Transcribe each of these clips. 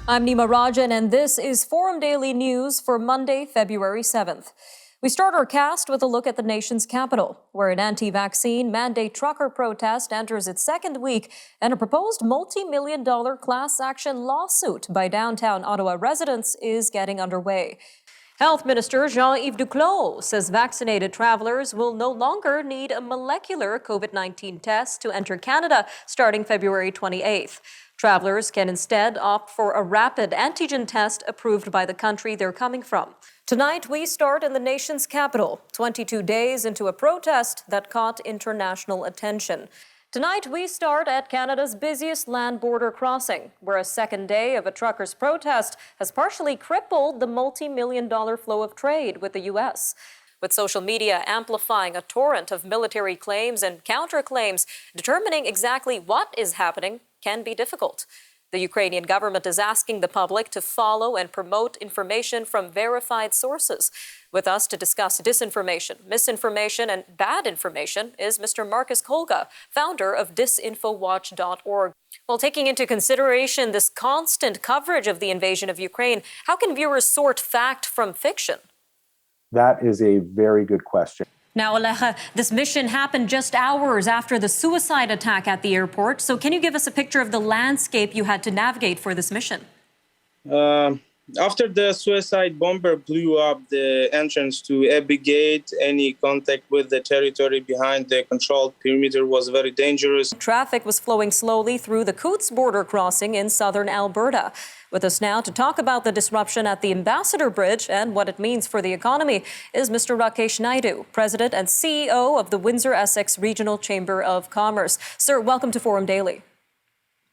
I'm Nima Rajan, and this is Forum Daily News for Monday, February 7th. We start our cast with a look at the nation's capital, where an anti-vaccine mandate trucker protest enters its second week, and a proposed multi-million-dollar class action lawsuit by downtown Ottawa residents is getting underway. Health Minister Jean-Yves Duclos says vaccinated travelers will no longer need a molecular COVID-19 test to enter Canada starting February 28th. Travelers can instead opt for a rapid antigen test approved by the country they're coming from. Tonight, we start in the nation's capital, 22 days into a protest that caught international attention. Tonight, we start at Canada's busiest land border crossing, where a second day of a truckers' protest has partially crippled the multi-million-dollar flow of trade with the U.S., with social media amplifying a torrent of military claims and counterclaims. Determining exactly what is happening can be difficult. The Ukrainian government is asking the public to follow and promote information from verified sources. With us to discuss disinformation, misinformation, and bad information is Mr. Marcus Kolga, founder of disinfowatch.org. Well, taking into consideration this constant coverage of the invasion of Ukraine, how can viewers sort fact from fiction? That is a very good question. Now, Aleja, this mission happened just hours after the suicide attack at the airport. So can you give us a picture of the landscape you had to navigate for this mission? After the suicide bomber blew up the entrance to Abbey Gate, any contact with the territory behind the controlled perimeter was very dangerous. Traffic was flowing slowly through the Coutts border crossing in southern Alberta. With us now to talk about the disruption at the Ambassador Bridge and what it means for the economy is Mr. Rakesh Naidu, President and CEO of the Windsor-Essex Regional Chamber of Commerce. Sir, welcome to Forum Daily.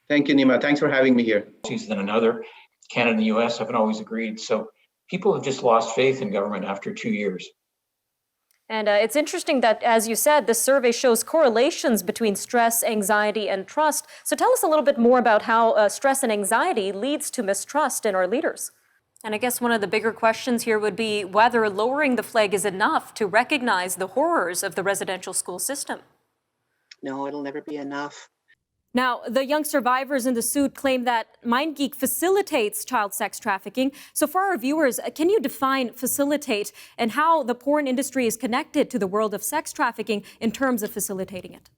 Thank you, Nima. Thanks for having me here. Than another. Canada and the U.S. haven't always agreed. So people have just lost faith in government after 2 years. And it's interesting that, as you said, this survey shows correlations between stress, anxiety, and trust. So tell us a little bit more about how stress and anxiety leads to mistrust in our leaders. And I guess one of the bigger questions here would be whether lowering the flag is enough to recognize the horrors of the residential school system. No, it'll never be enough. Now, the young survivors in the suit claim that MindGeek facilitates child sex trafficking. So for our viewers, can you define facilitate and how the porn industry is connected to the world of sex trafficking in terms of facilitating it?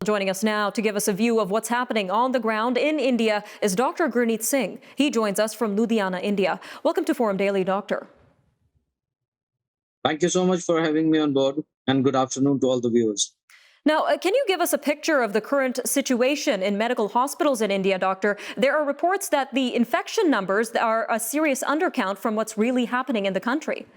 Joining us now to give us a view of what's happening on the ground in India is Dr. Gurneet Singh. He joins us from Ludhiana, India. Welcome to Forum Daily, Doctor. Thank you so much for having me on board, and good afternoon to all the viewers. Now, can you give us a picture of the current situation in medical hospitals in India, Doctor? There are reports that the infection numbers are a serious undercount from what's really happening in the country.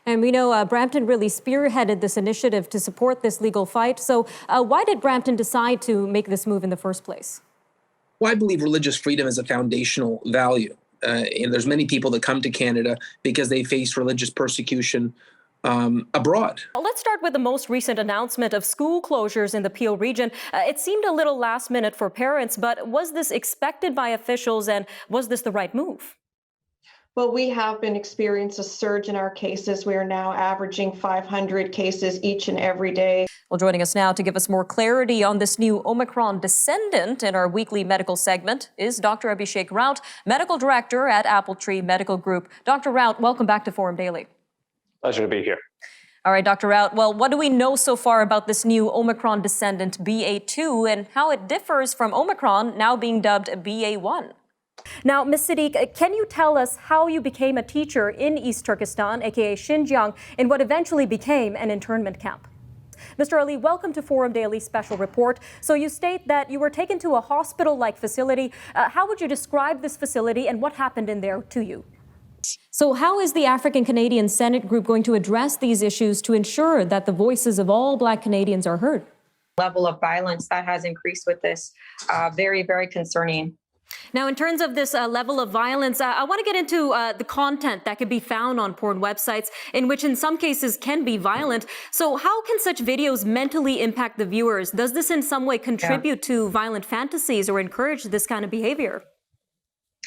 And we know Brampton really spearheaded this initiative to support this legal fight. So why did Brampton decide to make this move in the first place? Well, I believe religious freedom is a foundational value. And there's many people that come to Canada because they face religious persecution abroad. Let's start with the most recent announcement of school closures in the Peel region. It seemed a little last minute for parents, but was this expected by officials, and was this the right move? Well, we have been experiencing a surge in our cases. We are now averaging 500 cases each and every day. Well, joining us now to give us more clarity on this new Omicron descendant in our weekly medical segment is Dr. Abhishek Raut, Medical Director at Appletree Medical Group. Dr. Raut, welcome back to Forum Daily. Pleasure to be here. All right, Dr. Raut. Well, what do we know so far about this new Omicron descendant BA2 and how it differs from Omicron, now being dubbed BA1? Now, Ms. Siddiq, can you tell us how you became a teacher in East Turkestan, aka Xinjiang, in what eventually became an internment camp? Mr. Ali, welcome to Forum Daily Special Report. So you state that you were taken to a hospital-like facility. How would you describe this facility and what happened in there to you? So how is the African Canadian Senate group going to address these issues to ensure that the voices of all Black Canadians are heard? Level of violence that has increased with this, very, very concerning. Now, in terms of this level of violence, I want to get into the content that can be found on porn websites, in which in some cases can be violent. So how can such videos mentally impact the viewers? Does this in some way contribute to violent fantasies or encourage this kind of behavior?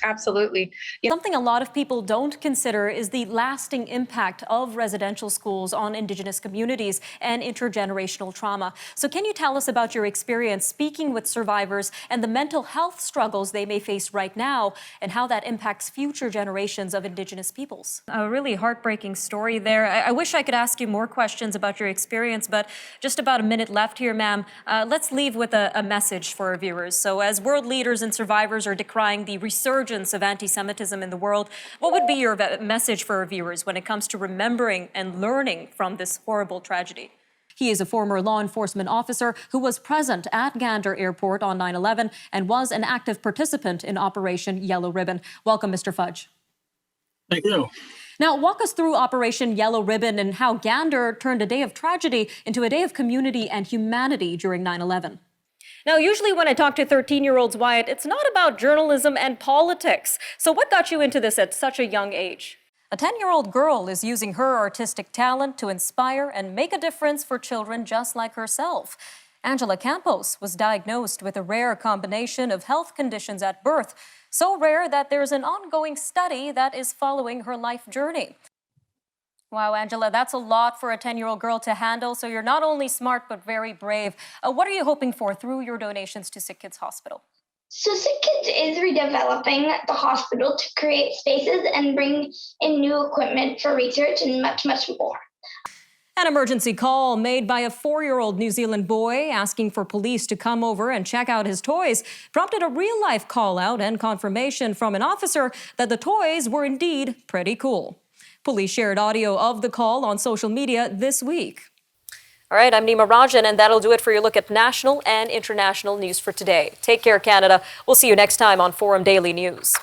Absolutely. Something a lot of people don't consider is the lasting impact of residential schools on Indigenous communities and intergenerational trauma. So can you tell us about your experience speaking with survivors and the mental health struggles they may face right now and how that impacts future generations of Indigenous peoples? A really heartbreaking story there. I wish I could ask you more questions about your experience, but just about a minute left here, ma'am. Let's leave with a message for our viewers. So as world leaders and survivors are decrying the resurgence of anti-Semitism in the world, what would be your message for our viewers when it comes to remembering and learning from this horrible tragedy? He is a former law enforcement officer who was present at Gander Airport on 9/11 and was an active participant in Operation Yellow Ribbon. Welcome, Mr. Fudge. Thank you. Now, walk us through Operation Yellow Ribbon and how Gander turned a day of tragedy into a day of community and humanity during 9/11. Now, usually when I talk to 13-year-olds, Wyatt, it's not about journalism and politics. So what got you into this at such a young age? A 10-year-old girl is using her artistic talent to inspire and make a difference for children just like herself. Angela Campos was diagnosed with a rare combination of health conditions at birth, so rare that there's an ongoing study that is following her life journey. Wow, Angela, that's a lot for a 10-year-old girl to handle. So you're not only smart, but very brave. What are you hoping for through your donations to Sick Kids Hospital? So Sick Kids is redeveloping the hospital to create spaces and bring in new equipment for research and much, much more. An emergency call made by a 4-year-old New Zealand boy asking for police to come over and check out his toys prompted a real-life call-out and confirmation from an officer that the toys were indeed pretty cool. Police shared audio of the call on social media this week. All right, I'm Nima Rajan, and that'll do it for your look at national and international news for today. Take care, Canada. We'll see you next time on Forum Daily News.